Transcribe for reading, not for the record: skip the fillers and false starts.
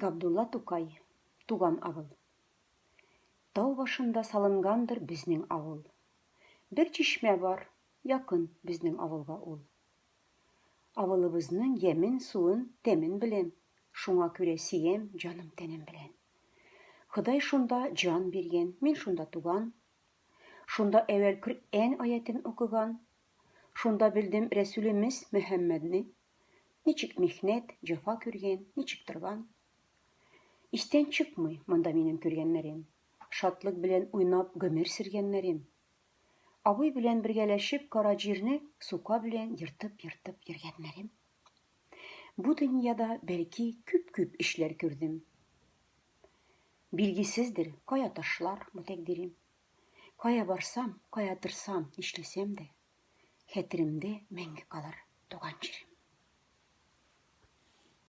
Габдулла Тукай, туган авыл. Тау башында салынгандыр безнең авыл. Бер чишмә бар, якын безнең авылга ул. Авылыбызның ямен, суын, тәмен беләм, шуңа күрә сөям җаным тәнем белән. Ходай шунда җан биргән, мин шунда туган. Шунда әвәл Коръән аятен укыган. Шунда белдем Рәсүлемез Мөхәммәдне, ничек михнәт, җәфа күргән, ничек торган. Истән чыкмый монда минем күргәннәрем. Шатлык белән уйнап гомер сөргәннәрем. Абый белән бергәләшеп кара җирне сука белән йыртып-йыртып йөргәннәрем. Бу дөньяда бәлки күп-күп эшләр күрдем. Билгесездер, кая ташлар бу тәкъдирем. Кая барсам, кая торсам, нишләсәм дә, хәтеремдә мәңге калыр туган җирем.